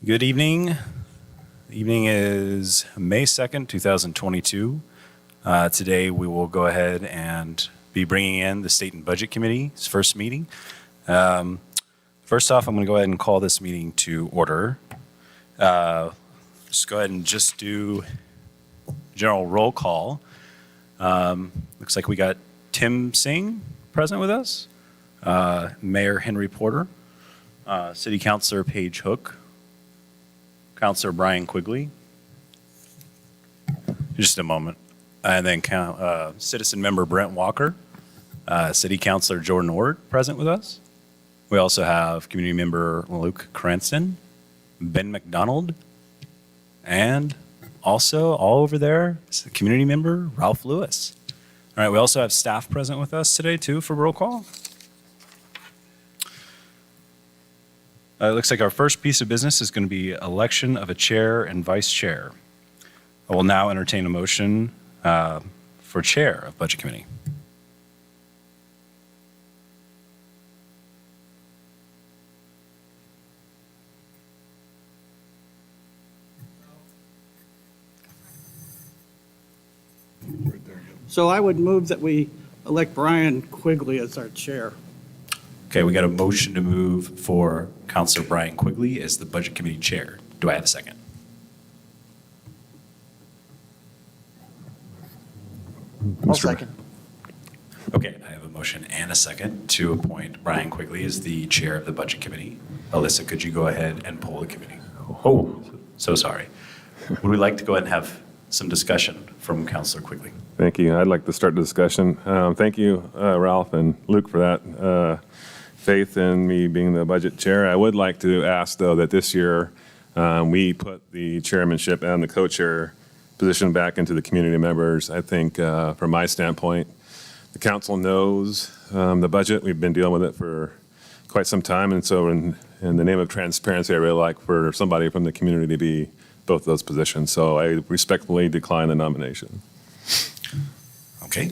Good evening. The evening is May 2nd, 2022. Today we will go ahead and be bringing in the Stayton Budget Committee's first meeting. First off, I'm going to go ahead and call this meeting to order. Just go ahead and just do general roll call. Looks like we got Tim Singh present with us, Mayor Henry Porter, City Councilor Paige Hook, Councilor Brian Quigley. Just a moment. And then Citizen Member Brent Walker, City Councilor Jordan Ort present with us. We also have Community Member Luke Cranston, Ben McDonald, and also all over there is the Community Member Ralph Lewis. All right, we also have staff present with us today too for roll call. It looks like our first piece of business is going to be election of a chair and vice chair. I will now entertain a motion for chair of Budget Committee. So I would move that we elect Brian Quigley as our chair. Okay, we got a motion to move for Councilor Brian Quigley as the Budget Committee Chair. Do I have a second? I'll second. Okay, I have a motion and a second to appoint Brian Quigley as the Chair of the Budget Committee. Alyssa, could you go ahead and poll the committee? Oh, so sorry. Would we like to go ahead and have some discussion from Councilor Quigley? Thank you. I'd like to start the discussion. Thank you, Ralph and Luke, for that faith in me being the budget chair. I would like to ask, though, that this year we put the chairmanship and the co-chair position back into the community members. I think from my standpoint, the council knows the budget. We've been dealing with it for quite some time. And so in the name of transparency, I really like for somebody from the community to be both those positions. So I respectfully decline the nomination. Okay.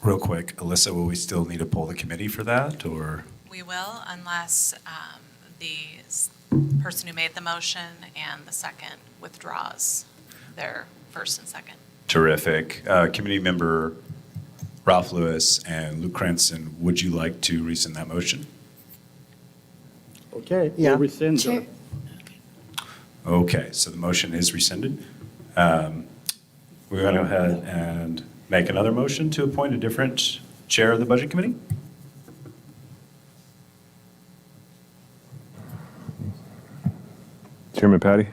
Real quick, Alyssa, will we still need to poll the committee for that, or? We will, unless the person who made the motion and the second withdraws their first and second. Terrific. Committee Member Ralph Lewis and Luke Cranston, would you like to rescind that motion? Okay. Yeah. We'll rescind Chair. it. Okay, so the motion is rescinded. We're going to go ahead and make another motion to appoint a different chair of the Budget Committee. Chairman Patty,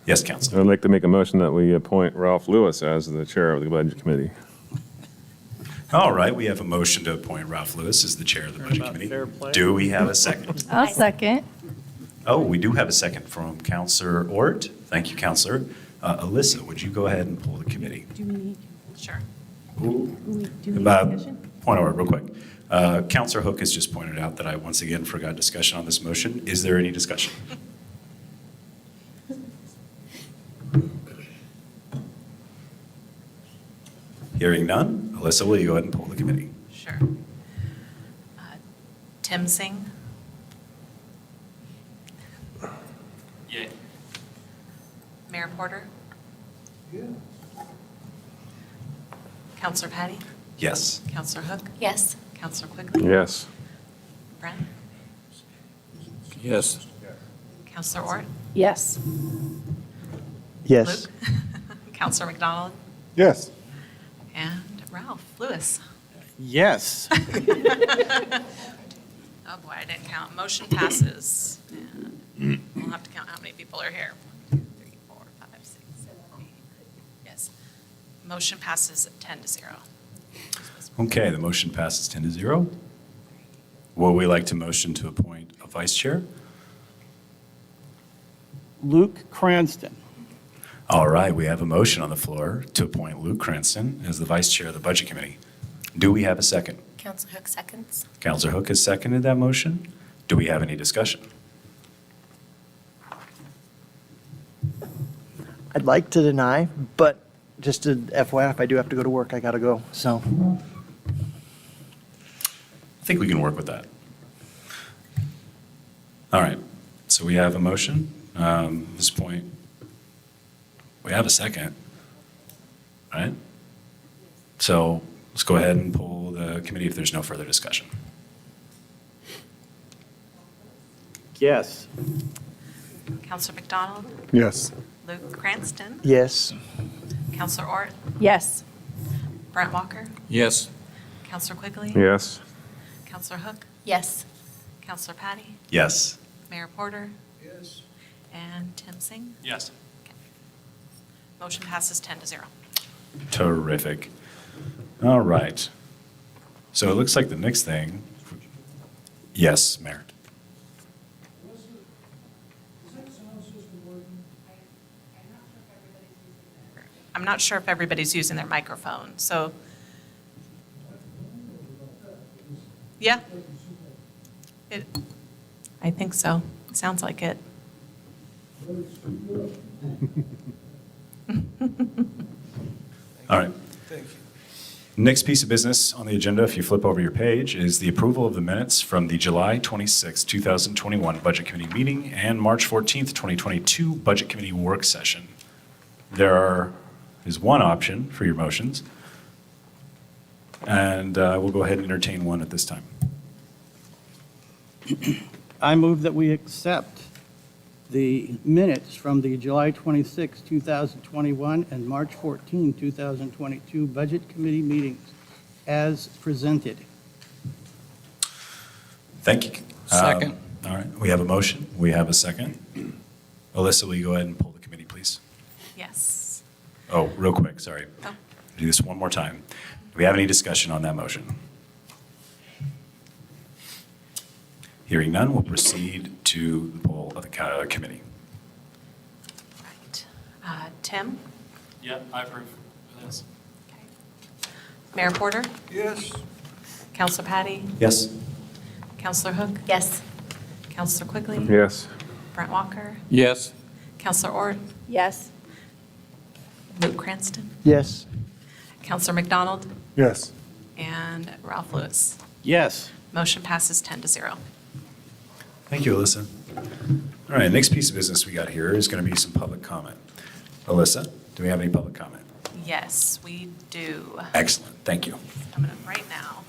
Yes, Councilor. I'd like to make a motion that we appoint Ralph Lewis as the chair of the budget committee. All right, we have a motion to appoint Ralph Lewis as the chair of the Budget about Committee. fair play? Do we have a second? I'll second. Oh, we do have a second from Councilor Ort. Thank you, Councilor. Alyssa, would you go ahead and poll the committee? Do we need, Sure. do we need discussion? Point of order, real quick. Councilor Hook has just pointed out that I once again forgot discussion on this motion. Is there any discussion? Hearing none, Alyssa, will you go ahead and poll the committee? Sure. Tim Singh? Yay. Mayor Porter? Counselor Patty? Yes. Counselor Hook? Yes. Counselor Quigley? Yes. Brent? Yes. Counselor Ort? Yes. Yes. Luke? Counselor McDonald? Yes. And Ralph Lewis? Yes. Oh boy, I didn't count. Motion passes. And we'll have to count how many people are here. 1, 2, 3, 4, 5, 6, 7, 8. Yes. Motion passes 10-0. Okay, the motion passes 10-0. Would we like to motion to appoint a vice chair? Luke Cranston. All right, we have a motion on the floor to appoint Luke Cranston as the vice chair of the Budget Committee. Do we have a second? Council Hook seconds. Councilor Hook has seconded that motion. Do we have any discussion? I'd like to deny, but just to FYI, if I do have to go to work, I got to go. So I think we can work with that. All right. So we have a motion. At this point, we have a second, right? So let's go ahead and pull the committee if there's no further discussion. Yes. Counselor McDonald, Yes. Luke Cranston, Yes. Counselor Ort, Yes. Brent Walker, Yes. Counselor Quigley, Yes. Counselor Hook, Yes. Counselor Patty, Yes. Mayor Porter. Yes. And Tim Singh. Yes. Motion passes 10-0. Terrific. All right. So it looks like the next thing, yes, Mayor. I'm not sure if everybody's using their microphone, so. Yeah. I think so. Sounds like it. All right. Next piece of business on the agenda, if you flip over your page, is the approval of the minutes from the July 26, 2021 Budget Committee meeting and March 14th, 2022 Budget Committee work session. There is one option for your motions, and we'll go ahead and entertain one at this time. I move that we accept the minutes from the July 26, 2021 and March 14, 2022 Budget Committee meetings as presented. Thank you. Second. All right, we have a motion. We have a second. Alyssa, will you go ahead and pull the committee, please? Yes. Oh, real quick, sorry. Oh. Do this one more time. Do we have any discussion on that motion? Hearing none, we'll proceed to the poll of the committee. Right. Tim? Yeah, I approve of this. Okay. Mayor Porter? Yes. Counselor Patty? Yes. Counselor Hook? Yes. Counselor Quigley? Yes. Brent Walker? Yes. Counselor Ort? Yes. Luke Cranston? Yes. Counselor McDonald? Yes. And Ralph Lewis. Yes. Motion passes 10-0. Thank you, Alyssa. All right, next piece of business we got here is going to be some public comment. Alyssa, do we have any public comment? Yes, we do. Excellent, thank you. Coming up right now.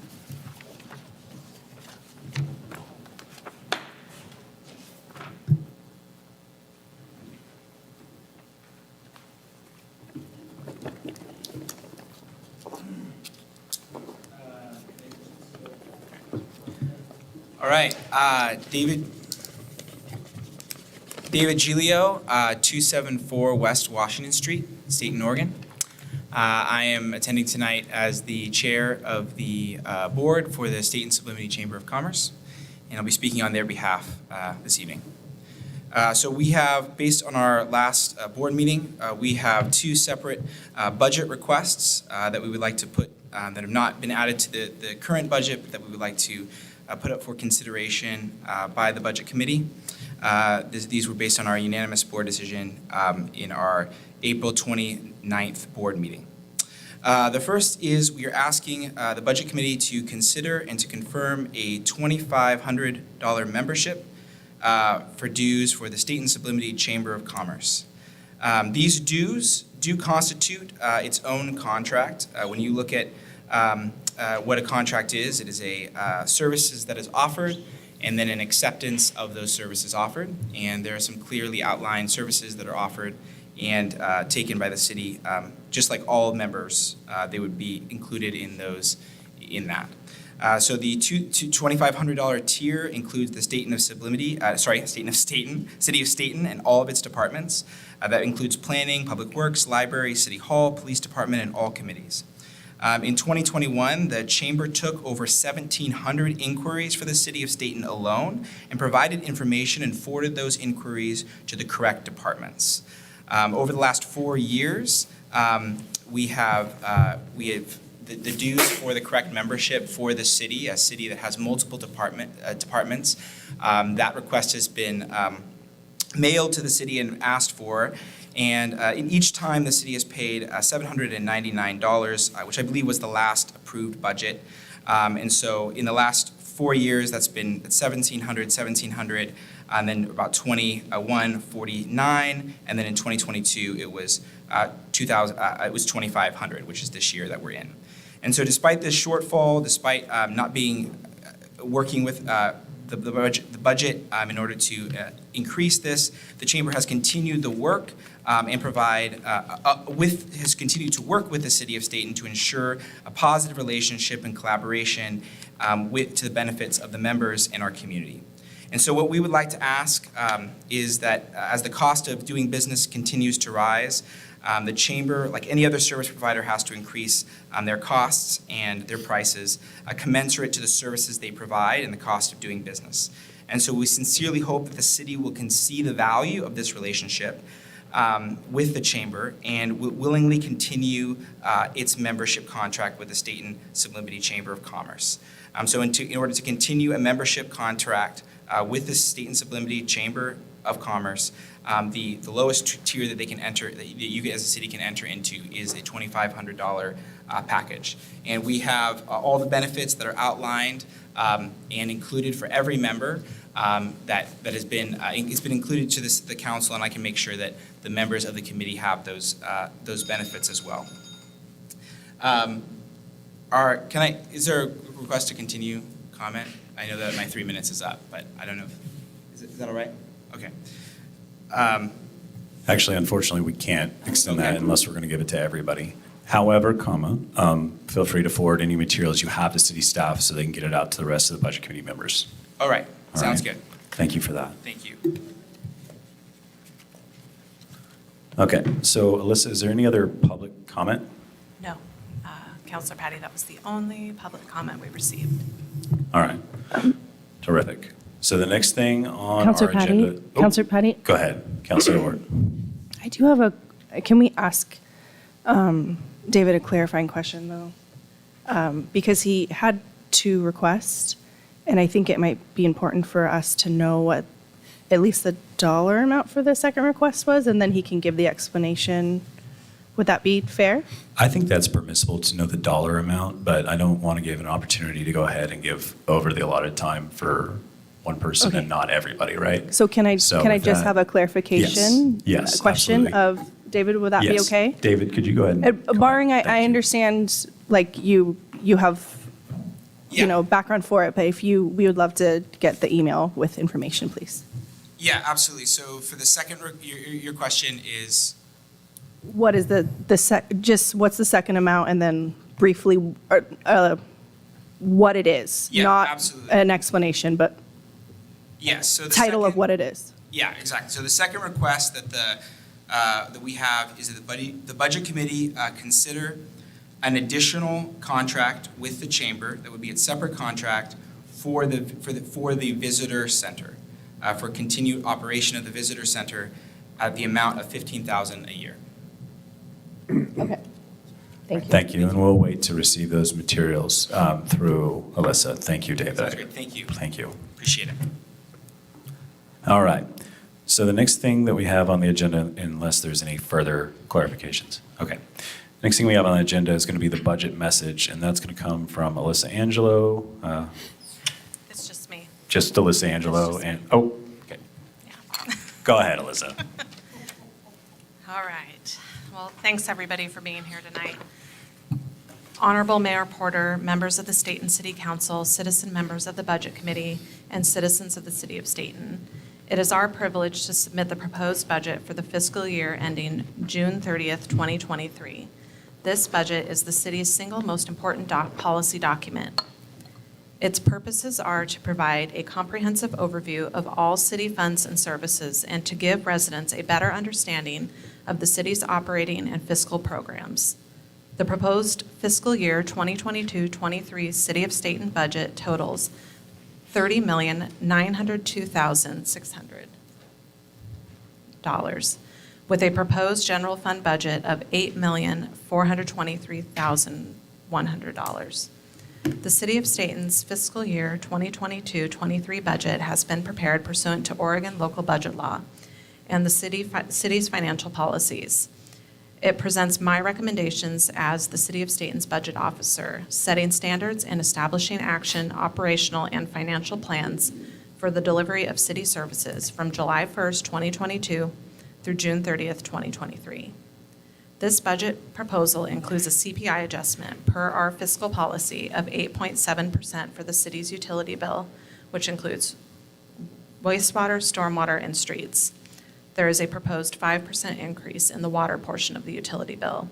All right, David Giglio, 274 West Washington Street, Stayton, Oregon. I am attending tonight as the chair of the board for the Stayton Sublimity Chamber of Commerce, and I'll be speaking on their behalf this evening. So we have, based on our last board meeting, we have two separate budget requests that we would like to put, that have not been added to the current budget, but that we would like to put up for consideration by the Budget Committee. These were based on our unanimous board decision in our April 29th board meeting. The first is we are asking the Budget Committee to consider and to confirm a $2,500 membership for dues for the Stayton Sublimity Chamber of Commerce. These dues do constitute its own contract. When you look at what a contract is, it is a services that is offered and then an acceptance of those services offered. And there are some clearly outlined services that are offered and taken by the city. Just like all members, they would be included in that. So the $2,500 tier includes the City of Stayton and all of its departments. That includes planning, public works, library, city hall, police department, and all committees. In 2021, the chamber took over 1,700 inquiries for the city of Stayton alone and provided information and forwarded those inquiries to the correct departments. Over the last 4 years, we have the dues for the correct membership for the city, a city that has multiple departments. That request has been mailed to the city and asked for. And in each time, the city has paid $799, which I believe was the last approved budget. And so in the last 4 years, that's 1,700, and then about 2149, and then in 2022, it was 2,500, which is this year that we're in. And so despite this shortfall, despite not being working with the budget in order to increase this, the Chamber has continued the work and has continued to work with the City of Stayton to ensure a positive relationship and collaboration to the benefits of the members in our community. And so what we would like to ask is that as the cost of doing business continues to rise, the Chamber, like any other service provider, has to increase their costs and their prices commensurate to the services they provide and the cost of doing business. And so we sincerely hope that the city will see the value of this relationship with the Chamber and will willingly continue its membership contract with the Stayton Sublimity Chamber of Commerce. So in order to continue a membership contract with the Stayton Sublimity Chamber of Commerce, the lowest tier that they can enter, that you as a city can enter into, is a $2,500 package. And we have all the benefits that are outlined and included for every member that has been it's been included to the council, and I can make sure that the members of the committee have those benefits as well. Is there a request to continue comment? I know that my 3 minutes is up, but I don't know. Is that all right? Okay. Actually, unfortunately, we can't extend that Okay. unless we're going to give it to everybody. However, feel free to forward any materials you have to city staff so they can get it out to the rest of the budget committee members. All right. All Sounds right? good. Thank you for that. Thank you. Okay, so Alyssa, is there any other public comment? No. Counselor Patty, that was the only public comment we received. All right, terrific. So the next thing on Counselor our agenda. Patty? Counselor Patty? Go ahead, Counselor Ward. I do have can we ask David a clarifying question, though? Because he had 2 requests, and I think it might be important for us to know what at least the dollar amount for the second request was, and then he can give the explanation. Would that be fair? I think that's permissible to know the dollar amount, but I don't want to give an opportunity to go ahead and give over the allotted time for one person Okay. and not everybody, right? So can I So just with that- have a clarification? Yes, a question absolutely. of David? Would that be Yes. okay? David, could you go ahead? and Barring, comment? I Thank you. understand, like, you have, Yeah. background for it, but we would love to get the email with information, please. Yeah, absolutely. So for the second, your question is, What is what's the second amount, and then briefly, what it is? Yeah, Not absolutely. an explanation, but yes. So the title of second- what it is. Yeah, exactly. So the second request that we have is that the budget committee consider an additional contract with the chamber that would be a separate contract for the visitor center, for continued operation of the visitor center at the amount of $15,000 a year. Okay. Thank you. Thank you, and we'll wait to receive those materials through Alyssa. Thank you, David. Sounds great. Thank you. Thank you. Appreciate it. All right. So the next thing that we have on the agenda, unless there's any further clarifications. Okay. Next thing we have on the agenda is going to be the budget message, and that's going to come from Alyssa Angelo, It's just me. just Alyssa Angelo, It's and, just okay. Yeah. Go ahead, Alyssa. All right. Well, thanks, everybody, for being here tonight. Honorable Mayor Porter, members of the Stayton City Council, citizen members of the Budget Committee, and citizens of the City of Stayton. It is our privilege to submit the proposed budget for the fiscal year ending June 30th, 2023. This budget is the city's single most important policy document. Its purposes are to provide a comprehensive overview of all city funds and services and to give residents a better understanding of the city's operating and fiscal programs. The proposed fiscal year 2022-23 City of Stayton budget totals $30,902,600, with a proposed general fund budget of $8,423,100. The City of Stayton's fiscal year 2022-23 budget has been prepared pursuant to Oregon local budget law and the city's financial policies. It presents my recommendations as the City of Stayton's budget officer, setting standards and establishing action, operational, and financial plans for the delivery of city services from July 1st, 2022 through June 30th, 2023. This budget proposal includes a CPI adjustment per our fiscal policy of 8.7% for the city's utility bill, which includes wastewater, stormwater, and streets. There is a proposed 5% increase in the water portion of the utility bill.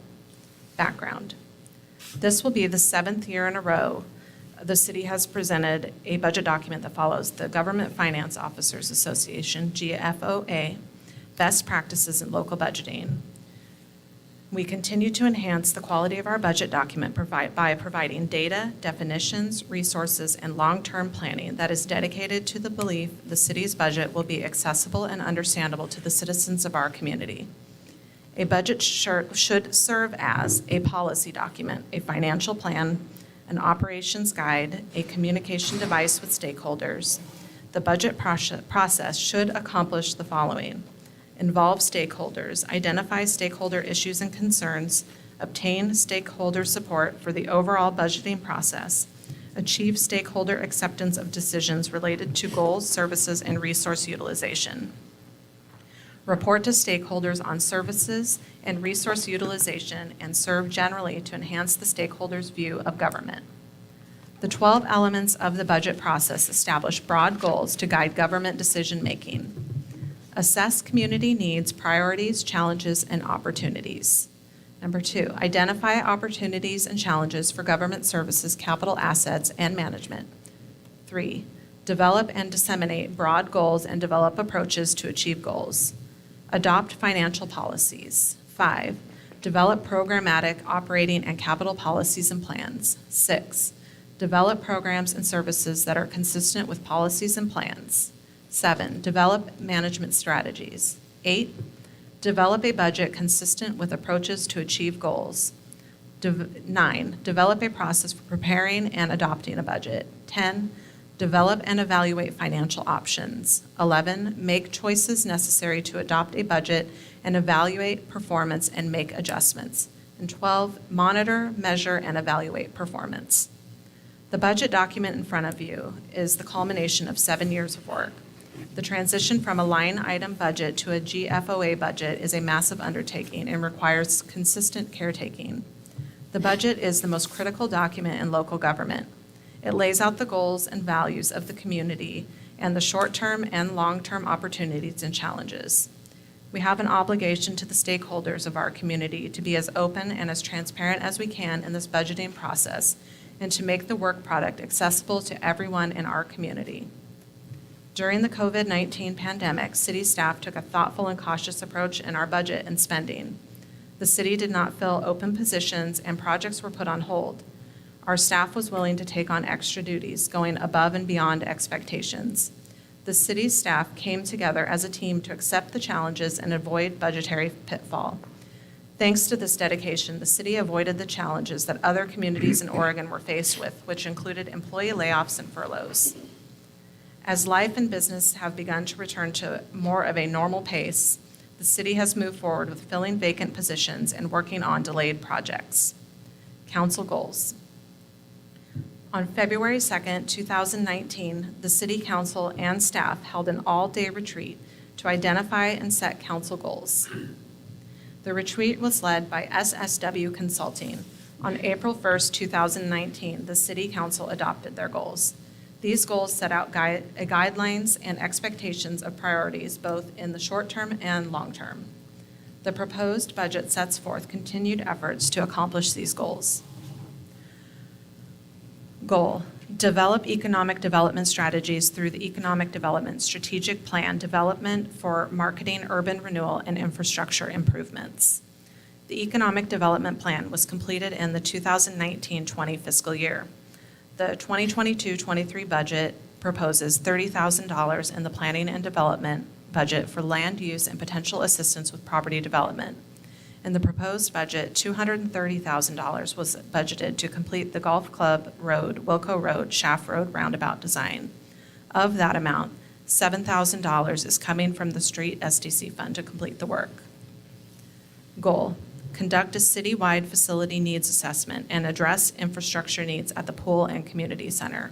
Background. This will be the 7th year in a row the city has presented a budget document that follows the Government Finance Officers Association, GFOA, best practices in local budgeting. We continue to enhance the quality of our budget document by providing data, definitions, resources, and long-term planning that is dedicated to the belief the city's budget will be accessible and understandable to the citizens of our community. A budget should serve as a policy document, a financial plan, an operations guide, a communication device with stakeholders. The budget process should accomplish the following: involve stakeholders, identify stakeholder issues and concerns, obtain stakeholder support for the overall budgeting process, achieve stakeholder acceptance of decisions related to goals, services, and resource utilization. Report to stakeholders on services and resource utilization, and serve generally to enhance the stakeholders' view of government. The 12 elements of the budget process establish broad goals to guide government decision-making. Assess community needs, priorities, challenges, and opportunities. Number 2, identify opportunities and challenges for government services, capital assets, and management. 3, develop and disseminate broad goals and develop approaches to achieve goals. Adopt financial policies. 5, develop programmatic, operating, and capital policies and plans. 6, develop programs and services that are consistent with policies and plans. 7, develop management strategies. 8, develop a budget consistent with approaches to achieve goals. 9, develop a process for preparing and adopting a budget. 10, develop and evaluate financial options. 11, make choices necessary to adopt a budget and evaluate performance and make adjustments. And 12, monitor, measure, and evaluate performance. The budget document in front of you is the culmination of 7 years of work. The transition from a line item budget to a GFOA budget is a massive undertaking and requires consistent caretaking. The budget is the most critical document in local government. It lays out the goals and values of the community and the short-term and long-term opportunities and challenges. We have an obligation to the stakeholders of our community to be as open and as transparent as we can in this budgeting process and to make the work product accessible to everyone in our community. During the COVID-19 pandemic, city staff took a thoughtful and cautious approach in our budget and spending. The city did not fill open positions and projects were put on hold. Our staff was willing to take on extra duties, going above and beyond expectations. The city's staff came together as a team to accept the challenges and avoid budgetary pitfall. Thanks to this dedication, the city avoided the challenges that other communities in Oregon were faced with, which included employee layoffs and furloughs. As life and business have begun to return to more of a normal pace, the city has moved forward with filling vacant positions and working on delayed projects. Council goals. On February 2nd, 2019, the City Council and staff held an all-day retreat to identify and set council goals. The retreat was led by SSW Consulting. On April 1st, 2019, the City Council adopted their goals. These goals set out guidelines and expectations of priorities both in the short term and long term. The proposed budget sets forth continued efforts to accomplish these goals. Goal: develop economic development strategies through the Economic Development Strategic Plan development for marketing, urban renewal, and infrastructure improvements. The Economic Development Plan was completed in the 2019-20 fiscal year. The 2022-23 budget proposes $30,000 in the planning and development budget for land use and potential assistance with property development. In the proposed budget, $230,000 was budgeted to complete the Golf Club Road, Wilco Road, Shaft Road roundabout design. Of that amount, $7,000 is coming from the Street SDC Fund to complete the work. Goal: conduct a citywide facility needs assessment, and address infrastructure needs at the pool and community center.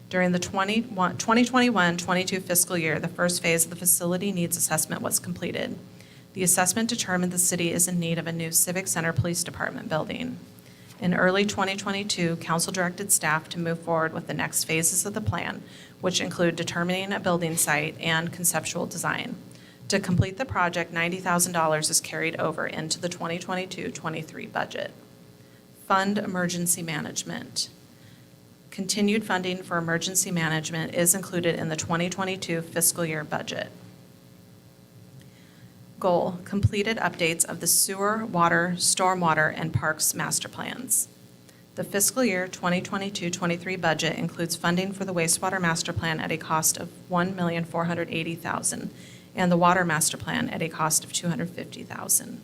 During the 2021-22 fiscal year, the first phase of the facility needs assessment was completed. The assessment determined the city is in need of a new Civic Center Police Department building. In early 2022, council directed staff to move forward with the next phases of the plan, which include determining a building site and conceptual design. To complete the project, $90,000 is carried over into the 2022-23 budget. Fund emergency management. Continued funding for emergency management is included in the 2022 fiscal year budget. Goal, completed updates of the sewer, water, stormwater, and parks master plans. The fiscal year 2022-23 budget includes funding for the wastewater master plan at a cost of $1,480,000 and the water master plan at a cost of $250,000.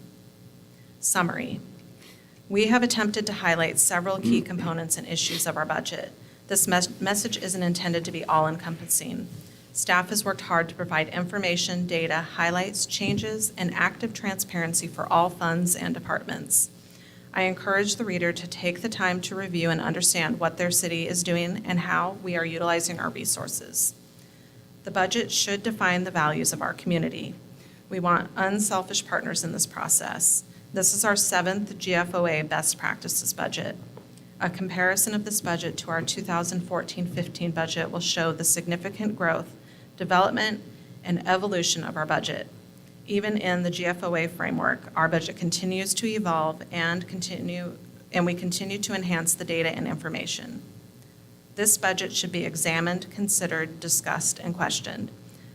Summary. We have attempted to highlight several key components and issues of our budget. This message isn't intended to be all-encompassing. Staff has worked hard to provide information, data, highlights, changes, and active transparency for all funds and departments. I encourage the reader to take the time to review and understand what their city is doing and how we are utilizing our resources. The budget should define the values of our community. We want unselfish partners in this process. This is our 7th GFOA best practices budget. A comparison of this budget to our 2014-15 budget will show the significant growth, development, and evolution of our budget. Even in the GFOA framework, our budget continues to evolve and we continue to enhance the data and information. This budget should be examined, considered, discussed, and questioned.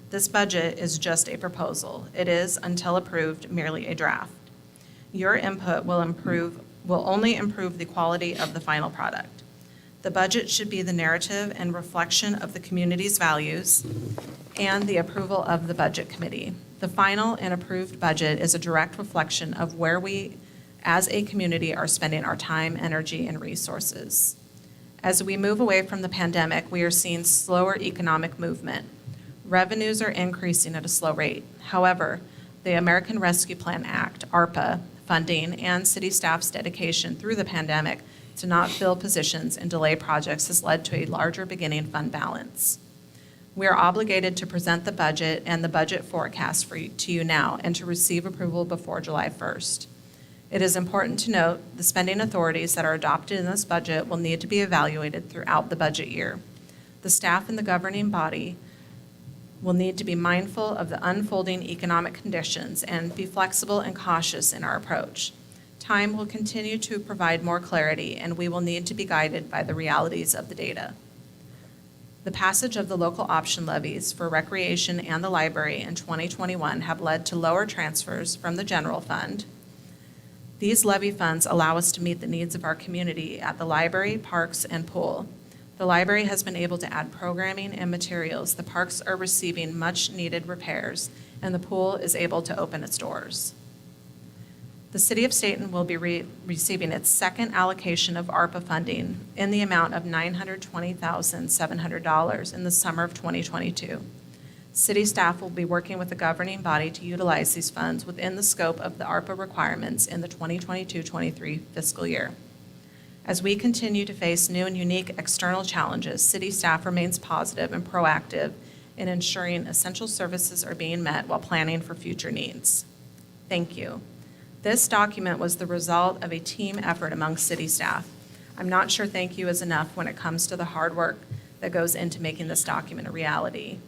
This budget is just a proposal. It is, until approved, merely a draft. Your input will only improve the quality of the final product. The budget should be the narrative and reflection of the community's values and the approval of the Budget Committee. The final and approved budget is a direct reflection of where we, as a community, are spending our time, energy, and resources. As we move away from the pandemic, we are seeing slower economic movement. Revenues are increasing at a slow rate. However, the American Rescue Plan Act, ARPA, funding, and city staff's dedication through the pandemic to not fill positions and delay projects has led to a larger beginning fund balance. We are obligated to present the budget and the budget forecast to you now and to receive approval before July 1st. It is important to note the spending authorities that are adopted in this budget will need to be evaluated throughout the budget year. The staff and the governing body will need to be mindful of the unfolding economic conditions and be flexible and cautious in our approach. Time will continue to provide more clarity, and we will need to be guided by the realities of the data. The passage of the local option levies for recreation and the library in 2021 have led to lower transfers from the general fund. These levy funds allow us to meet the needs of our community at the library, parks, and pool. The library has been able to add programming and materials. The parks are receiving much-needed repairs, and the pool is able to open its doors. The City of Stayton will be receiving its second allocation of ARPA funding in the amount of $920,700 in the summer of 2022. City staff will be working with the governing body to utilize these funds within the scope of the ARPA requirements in the 2022-23 fiscal year. As we continue to face new and unique external challenges, city staff remains positive and proactive in ensuring essential services are being met while planning for future needs. Thank you. This document was the result of a team effort among city staff. I'm not sure thank you is enough when it comes to the hard work that goes into making this document a reality.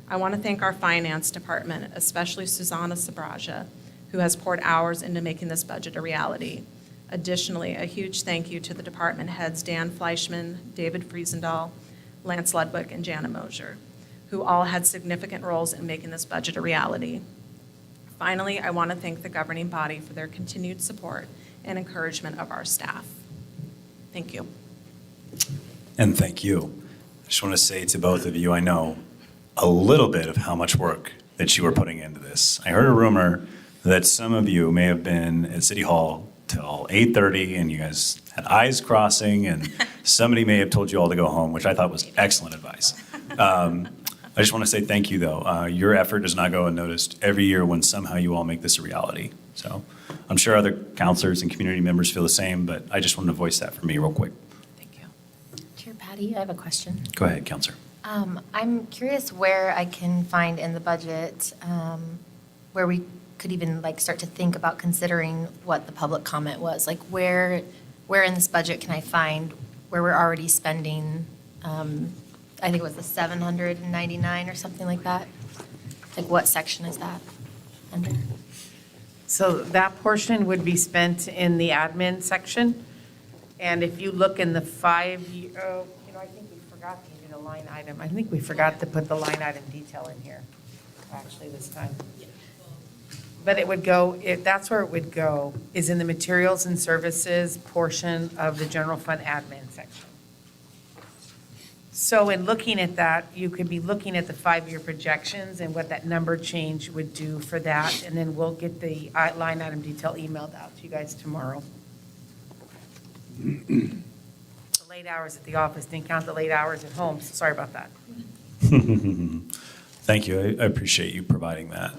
I want to thank our finance department, especially Susanna Sabraja, who has poured hours into making this budget a reality. Additionally, a huge thank you to the department heads Dan Fleischman, David Friesendahl, Lance Ludwig, and Jana Mosier, who all had significant roles in making this budget a reality. Finally, I want to thank the governing body for their continued support and encouragement of our staff. Thank you. And thank you. I just want to say to both of you, I know a little bit of how much work that you were putting into this. I heard a rumor that some of you may have been at City Hall till 8:30 and you guys had eyes crossing and somebody may have told you all to go home, which I thought was excellent advice. I just want to say thank you, though. Your effort does not go unnoticed every year when somehow you all make this a reality. So I'm sure other counselors and community members feel the same, but I just wanted to voice that for me real quick. Thank you. Chair Patty, I have a question. Go ahead, Counselor. I'm curious where I can find in the budget where we could even like start to think about considering what the public comment was. Like where in this budget can I find where we're already spending, I think it was the 799 or something like that? Like what section is that under? So that portion would be spent in the admin section. And if you look in the 5-year, I think we forgot to do the line item. I think we forgot to put the line item detail in here, actually, this time. But it would go, that's where it would go, is in the materials and services portion of the general fund admin section. So in looking at that, you could be looking at the 5-year projections and what that number change would do for that. And then we'll get the line item detail emailed out to you guys tomorrow. The late hours at the office didn't count the late hours at home, so sorry about that. Thank you. I appreciate you providing that.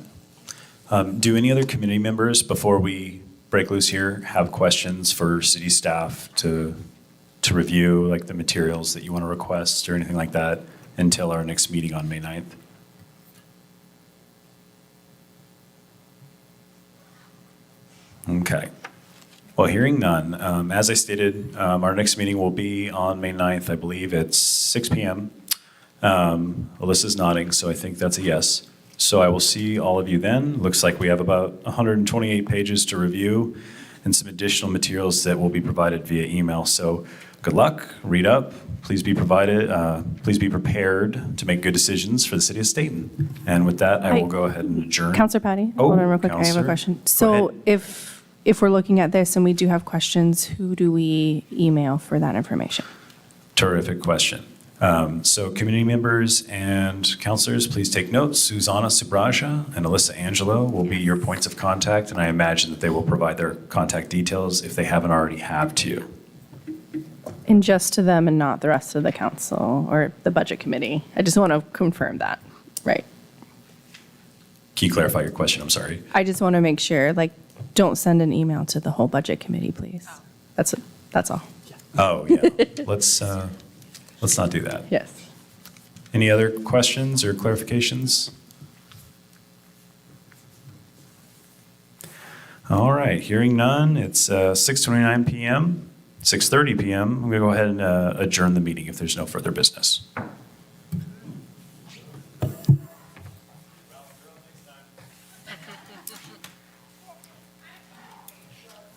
Do any other community members, before we break loose here, have questions for city staff to review, like the materials that you want to request or anything like that until our next meeting on May 9th? Okay. Well, hearing none, as I stated, our next meeting will be on May 9th, I believe, at 6 p.m. Alyssa's nodding, so I think that's a yes. So I will see all of you then. Looks like we have about 128 pages to review and some additional materials that will be provided via email. So good luck, read up, please be prepared to make good decisions for the city of Stayton. And with that, I will go ahead and adjourn. Counselor Patty, Oh, hold on real quick. I have Counselor. a question. Go So ahead. if we're looking at this and we do have questions, who do we email for that information? Terrific question. So community members and counselors, please take notes. Susanna Subraja and Alyssa Angelo will be your points of contact, and I imagine that they will provide their contact details if they haven't already have to you. And just to them and not the rest of the council or the budget committee? I just want to confirm that, right? Can you clarify your question? I'm sorry. I just want to make sure, like, don't send an email to the whole budget committee, please. That's all. Oh, yeah. Let's not do that. Yes. Any other questions or clarifications? All right, hearing none, it's 6:29 p.m., 6:30 p.m. I'm going to go ahead and adjourn the meeting if there's no further business.